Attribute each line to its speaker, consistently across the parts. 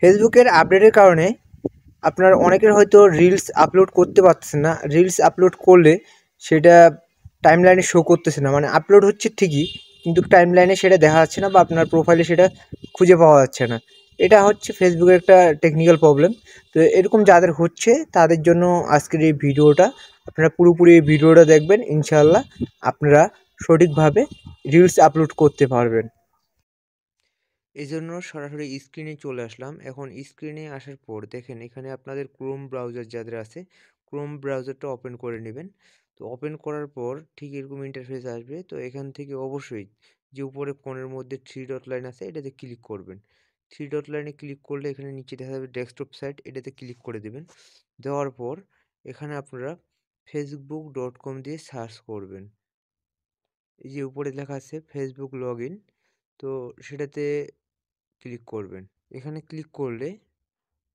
Speaker 1: ফেসবুকের আপডেটের কারণে আপনার অনেকের হয়তো রিলস আপলোড করতে পারতেছে না। রিলস আপলোড করলে সেটা টাইমলাইনে শো করতেছে না, মানে আপলোড হচ্ছে ঠিকই কিন্তু টাইমলাইনে সেটা দেখা যাচ্ছে না বা আপনার প্রোফাইলে সেটা খুঁজে পাওয়া যাচ্ছে না। এটা হচ্ছে ফেসবুকের একটা টেকনিক্যাল প্রবলেম। তো এরকম যাদের হচ্ছে তাদের জন্য আজকের এই ভিডিওটা, আপনারা পুরোপুরি এই ভিডিওটা দেখবেন, ইনশাআল্লাহ আপনারা সঠিকভাবে রিলস আপলোড করতে পারবেন। এই জন্য সরাসরি স্ক্রিনে চলে আসলাম। এখন স্ক্রিনে আসার পর দেখেন এখানে আপনাদের ক্রোম ব্রাউজার যাদের আছে, ক্রোম ব্রাউজারটা ওপেন করে নেবেন। তো ওপেন করার পর ঠিক এরকম ইন্টারফেস আসবে। তো এখান থেকে অবশ্যই যে উপরে কোণের মধ্যে থ্রি ডট লাইন আছে এটাতে ক্লিক করবেন। থ্রি ডট লাইনে ক্লিক করলে এখানে নিচে দেখা যাবে ডেস্কটপ সাইট, এটাতে ক্লিক করে দেবেন। দেওয়ার পর এখানে আপনারা facebook.com দিয়ে সার্চ করবেন। এই যে উপরে লেখা আছে ফেসবুক লগ ইন, তো সেটাতে ক্লিক করবেন। এখানে ক্লিক করলে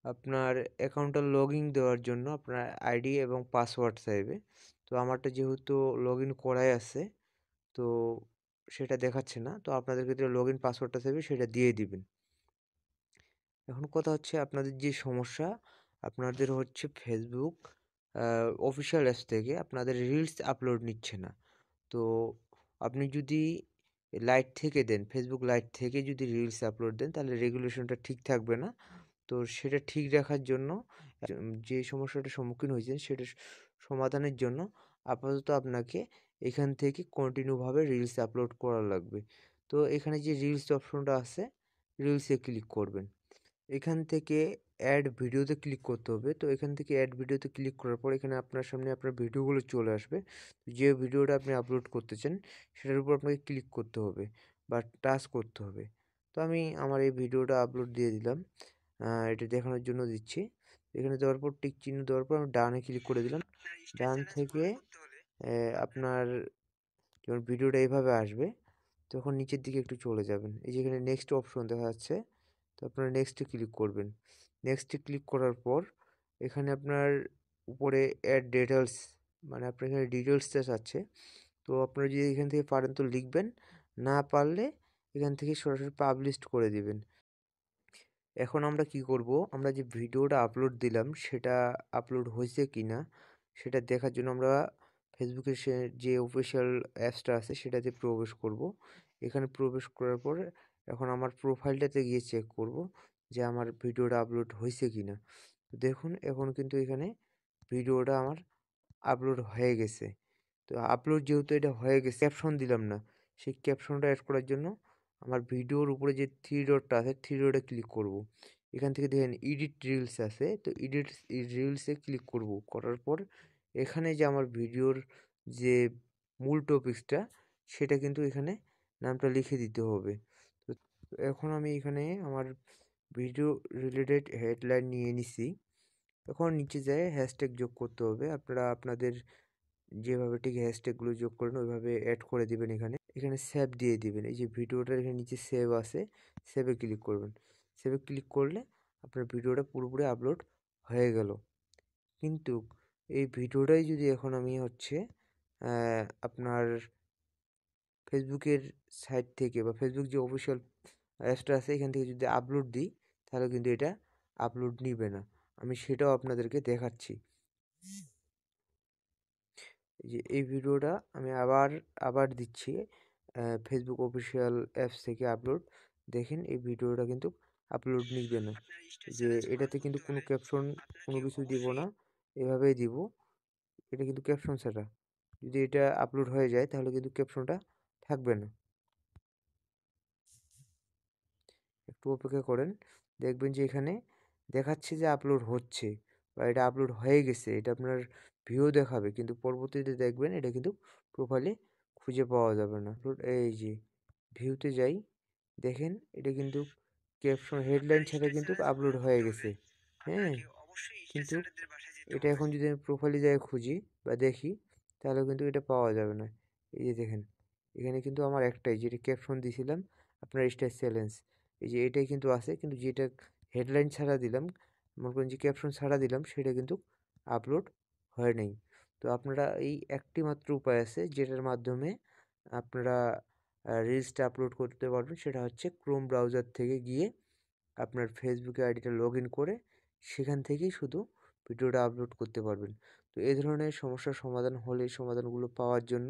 Speaker 1: আপনার অ্যাকাউন্টটা লগইন দেওয়ার জন্য আপনার আইডি এবং পাসওয়ার্ড চাইবে। তো আমারটা যেহেতু লগইন করাই আছে, তো সেটা দেখাচ্ছে না। তো আপনাদের ক্ষেত্রে লগইন পাসওয়ার্ডটা চাইবে, সেটা দিয়ে দিবেন। এখন কথা হচ্ছে আপনাদের যে সমস্যা, আপনাদের হচ্ছে ফেসবুক অফিসিয়াল অ্যাপস থেকে আপনাদের রিলস আপলোড নিচ্ছে না। তো আপনি যদি লাইট থেকে দেন, ফেসবুক লাইট থেকে যদি রিলস আপলোড দেন তাহলে রেগুলেশনটা ঠিক থাকবে না। তো সেটা ঠিক রাখার জন্য যে সমস্যাটার সম্মুখীন হয়েছেন সেটা সমাধানের জন্য আপাতত আপনাকে এখান থেকে কন্টিনিউভাবে রিলস আপলোড করা লাগবে। তো এখানে যে রিলস অপশনটা আছে, রিলসে ক্লিক করবেন। এখান থেকে অ্যাড ভিডিওতে ক্লিক করতে হবে। তো এখান থেকে অ্যাড ভিডিওতে ক্লিক করার পর এখানে আপনার সামনে আপনার ভিডিওগুলো চলে আসবে। যে ভিডিওটা আপনি আপলোড করতে চান সেটার উপর আপনাকে ক্লিক করতে হবে বা টাচ করতে হবে। তো আমি আমার এই ভিডিওটা আপলোড দিয়ে দিলাম, এটা দেখানোর জন্য দিচ্ছি। এখানে দেওয়ার পর টিক চিহ্ন দেওয়ার পর আমি ডানে ক্লিক করে দিলাম। ডান থেকে আপনার যখন ভিডিওটা এইভাবে আসবে তখন নিচের দিকে একটু চলে যাবেন। এই যে এখানে নেক্সট অপশন দেখা যাচ্ছে, তো আপনারা নেক্সটে ক্লিক করবেন। নেক্সটে ক্লিক করার পর এখানে আপনার উপরে অ্যাড ডিটেলস, মানে আপনার এখানে ডিটেলসটা চাচ্ছে। তো আপনারা যদি এখান থেকে পারেন তো লিখবেন, না পারলে এখান থেকে সরাসরি পাবলিশড করে দিবেন। এখন আমরা কি করব, আমরা যে ভিডিওটা আপলোড দিলাম সেটা আপলোড হয়েছে কি না সেটা দেখার জন্য আমরা ফেসবুকের যে অফিসিয়াল অ্যাপসটা আছে সেটাতে প্রবেশ করব। এখানে প্রবেশ করার পর এখন আমার প্রোফাইলটাতে গিয়ে চেক করব যে আমার ভিডিওটা আপলোড হয়েছে কি না। তো দেখুন এখন কিন্তু এখানে ভিডিওটা আমার আপলোড হয়ে গেছে। তো আপলোড যেহেতু এটা হয়ে গেছে, ক্যাপশন দিলাম না, সেই ক্যাপশনটা অ্যাড করার জন্য আমার ভিডিওর উপরে যে থ্রি ডটটা আছে থ্রি ডটে ক্লিক করব। এখান থেকে দেখেন এডিট রিলস আছে, তো এডিট রিলসে ক্লিক করব। করার পর এখানে যে আমার ভিডিওর যে মূল টপিক্সটা সেটা কিন্তু এখানে নামটা লিখে দিতে হবে। তো এখন আমি এখানে আমার ভিডিও রিলেটেড হেডলাইন নিয়ে নিছি। এখন নিচে যায় হ্যাশট্যাগ যোগ করতে হবে। আপনারা আপনাদের যেভাবে ঠিক হ্যাশট্যাগুলো যোগ করেন ওইভাবে অ্যাড করে দিবেন। এখানে এখানে সেভ দিয়ে দিবেন। এই যে ভিডিওটার এখানে নিচে সেভ আছে, সেভে ক্লিক করবেন। সেভে ক্লিক করলে আপনার ভিডিওটা পুরোপুরি আপলোড হয়ে গেল। কিন্তু এই ভিডিওটাই যদি এখন আমি হচ্ছে আপনার ফেসবুকের সাইট থেকে বা ফেসবুক যে অফিসিয়াল অ্যাপসটা আছে এখান থেকে যদি আপলোড দিই তাহলে কিন্তু এটা আপলোড নিবে না। আমি সেটাও আপনাদেরকে দেখাচ্ছি। যে এই ভিডিওটা আমি আবার দিচ্ছি ফেসবুক অফিসিয়াল অ্যাপস থেকে আপলোড। দেখেন এই ভিডিওটা কিন্তু আপলোড নিবে না। যে এটাতে কিন্তু কোনো ক্যাপশন কোনো কিছু দিব না, এভাবেই দিব। এটা কিন্তু ক্যাপশন ছাড়া। যদি এটা আপলোড হয়ে যায় তাহলে কিন্তু ক্যাপশনটা থাকবে না। একটু অপেক্ষা করেন, দেখবেন যে এখানে দেখাচ্ছে যে আপলোড হচ্ছে বা এটা আপলোড হয়ে গেছে, এটা আপনার ভিউ দেখাবে, কিন্তু পরবর্তীতে দেখবেন এটা কিন্তু প্রোফাইলে খুঁজে পাওয়া যাবে না। এই যে ভিউতে যাই, দেখেন এটা কিন্তু ক্যাপশন হেডলাইন ছাড়া কিন্তু আপলোড হয়ে গেছে। হ্যাঁ, কিন্তু এটা এখন যদি আমি প্রোফাইলে যাই খুঁজি বা দেখি তাহলে কিন্তু এটা পাওয়া যাবে না। এই যে দেখেন এখানে কিন্তু আমার একটাই যেটা ক্যাপশন দিয়েছিলাম আপনার স্টার চ্যালেঞ্জ, এই যে এটাই কিন্তু আছে, কিন্তু যেটা হেডলাইন ছাড়া দিলাম, মনে করেন যে ক্যাপশন ছাড়া দিলাম সেটা কিন্তু আপলোড হয় নাই। তো আপনারা এই একটি মাত্র উপায় আছে যেটার মাধ্যমে আপনারা রিলসটা আপলোড করতে পারবেন, সেটা হচ্ছে ক্রোম ব্রাউজার থেকে গিয়ে আপনার ফেসবুকে আইডিটা লগ ইন করে সেখান থেকেই শুধু ভিডিওটা আপলোড করতে পারবেন। তো এই ধরনের সমস্যার সমাধান হলে এই সমাধানগুলো পাওয়ার জন্য